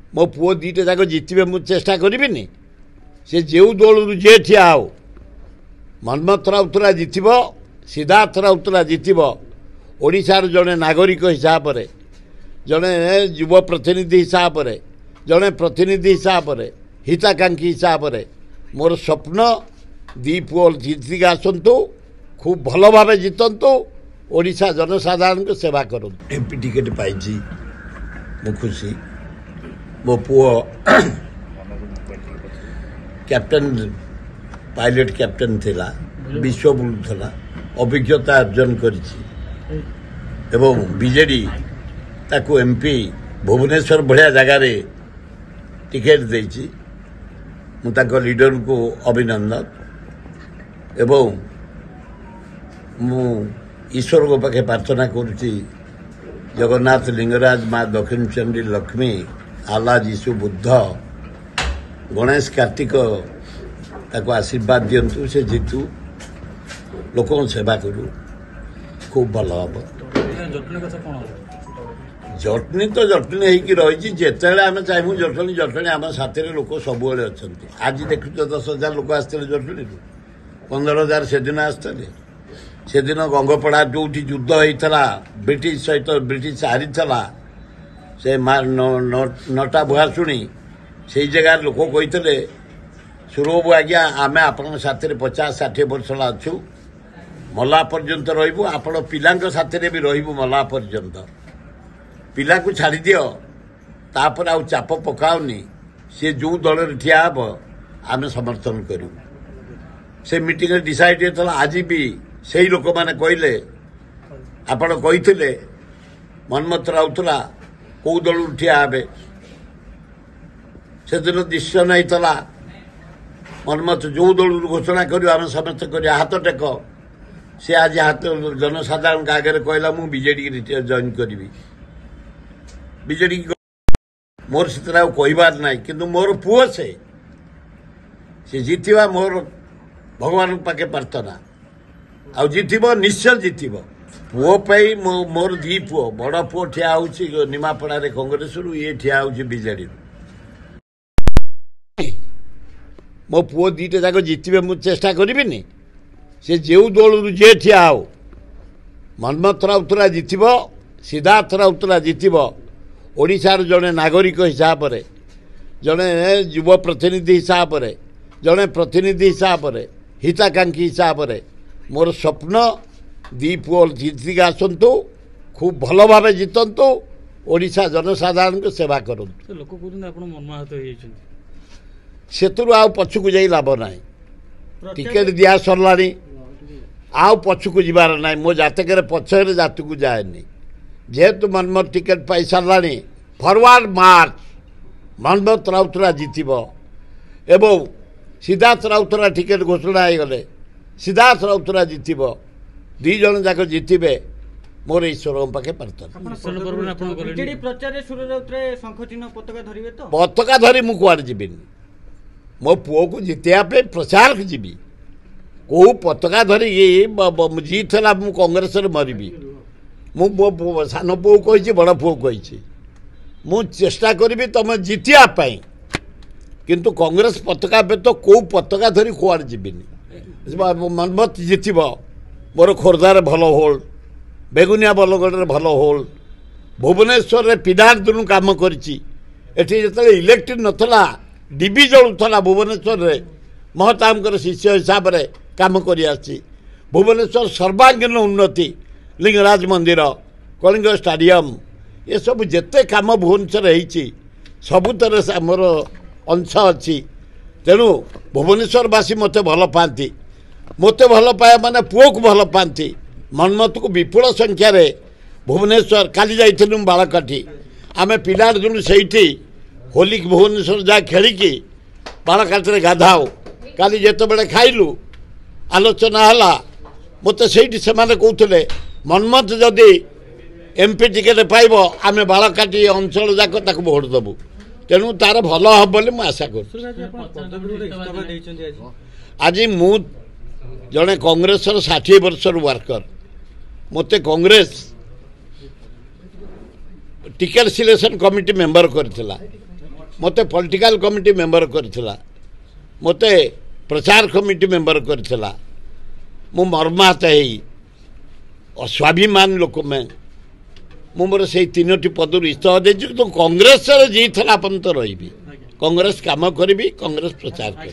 मो पुओ दीटा जाक जितबे मु चेष्टा करिबिनी से जो दल जे ठिया हो मनमथ राउतराय जितब सिद्धार्थ राउतराय जितब ओडिशार जड़े नागरिक हिसाब से जड़े युव प्रतिनिधि हिसाब से जड़े प्रतिनिधि हिसाब से हिताकांक्षी हिसाब से मोर स्वप्न दी पुओ जीतिक आसतु खूब भल भाव जितंतु ओडिशा जनसाधारण को सेवा करूँ। एमपी टिकेट पाई मु खुशी मो पुओ कैप्टन पायलट कैप्टन थिला विश्व बुलूला अभिज्ञता अर्जन करिछि एवं बीजेडी ताकू एमपी भुवनेश्वर बढ़िया जगार टिकेट देछि मु ताको लीडर को अभिनंदन एवं मु ईश्वर को पाखे प्रार्थना करुछि जगन्नाथ लिंगराज माँ दक्षिण चंडी लक्ष्मी आला जीशु बुद्ध गणेश कार्तिक ताको आशीर्वाद दिंतु से जीतु लोक सेवा करू खूब भल हम जटनी तो जटनी होगी रही जिते आम चाहूँ जटनी जटनी आम साथी लोक सब अच्छा आज देखुच 10,000 लोक आसते जटनी 15,000 से दिन आसते से दिन गंगपड़ा जो युद्ध होता ब्रिटिश सहित ब्रिटिश हारी से नटा बुहा शुणी से जगार लोक कही सुरबाबू आज्ञा आम आपण साथी 50-60 वर्ष अच्छु मला पर्यंत रही आपण पिला साथी भी रही मला पर्यंत पिला को छाड़ी दियो तापर आउ चाप पकाउनी से जो दल ठिया हम आम समर्थन करूँ से मीटिंग डिसाइड होता आज भी से लोक मैंने कहले आपण कही मनमथ राउतरा कौ दल ठिया हे से दिन डिसीजन होता मनमथ जो दल घोषणा करूँ आम समस्त कर हाथ टेक से आज हाथ जनसाधारण आगे कहला मु बीजेडी जॉइन करी बीजेडी मोर से कहबार ना किंतु मोर पुओ से जीतवा मोर भगवान पाखे प्रार्थना आ जीतब निश्चय जीतब पुओ पाई मोर दी पुओ बड़ पुओ ठिया हो निमापड़ा कांग्रेस रु ये ठिया हो बीजेडी मो पुओ दीटा जाक जितबे मु चेष्टा करिबिनी से जो दल जे ठिया हो मनमथ राउतराय जितब सिद्धार्थ राउतराय जितब ओडिशार जड़े नागरिक हिसाब से जड़े युव प्रतिनिधि हिसाब से जड़े प्रतिनिधि हिसाब से हिताकांक्षी हिसाब से मोर स्वप्न दी पुओ जीतिक आसतु खूब भल भाव जितंतु ओडिशा जनसाधारण को सेवा करूँ। लोक सेतु आ पछकू जाई लाभ ना टिकेट दिया सरला आउ पछकू जीवार ना मो जातक पछर जात को जाए जेहेतु मनमथ टिकेट पाई सारा फरवर्ड मार्च मनमथ राउतराय जीतब एवं सिद्धार्थ राउतराय टिकेट घोषणा हो गले सिद्धार्थ राउतराय जीतब दी जन जाक जीतबे मोर ईश्वर पाखे प्रार्थना पताका धरी मु कुआड़ जीविनी मो पुओ को जितवाई प्रचार जीवी कौ पताका धरी जीतला मु कांग्रेस मरबी मु सान पुओ कही बड़ पुओ कही मु चेष्टा करी तुम जितियापाई किंतु कांग्रेस पताका पे तो कौ पताका धरी कुआड़ जीविनी मनमथ जितब मोर खोर्धार भल होल्ड बेगुनिया बलगढ़ भल होल्ड भुवनेश्वर पिदार दिन कम करी इलेक्ट्री नथला डीबी जलुला भुवनेश्वर महताम शिष्य हिसाब से कम कर भुवनेश्वर सर्वांगीन उन्नति लिंगराज मंदिर कलिंग स्टाडियम ये सब जिते कम भुवनेश्वर होती सबुतर मोर अंश अच्छी तेणु भुवनेश्वरवासी मत भल पाती मत भल पाए माने पुओ को भल पाती मनमथ को विपुल संख्यार भुवनेश्वर काली जाइलु बालकाठी आम पिला दिन से होली भुवनेश्वर जा खेलिकी बालकाठी गाधाओ काली जिते बड़े खाइलु आलोचना है मत से कहते मनमथ जदि एमपी टिकेट पाइब आम बालकाठी अंचल जाक ताक भोट देबू तेणु तार भल हम बोली मुझे आशा कर आज मु जड़े कांग्रेस 60 वर्षर वर्कर मते Congress ticket selection committee member करथिला मते पॉलिटिकल कमिटी मेंबर करथिला मते प्रचार कमिटी मेंबर करथिला मु मर्माहत है स्वाभिमान लोक में मु मोर से तीनोटी पदर इस्तफा दे तो कांग्रेस जीत अपन तो रही कांग्रेस काम करी कांग्रेस प्रचार करी।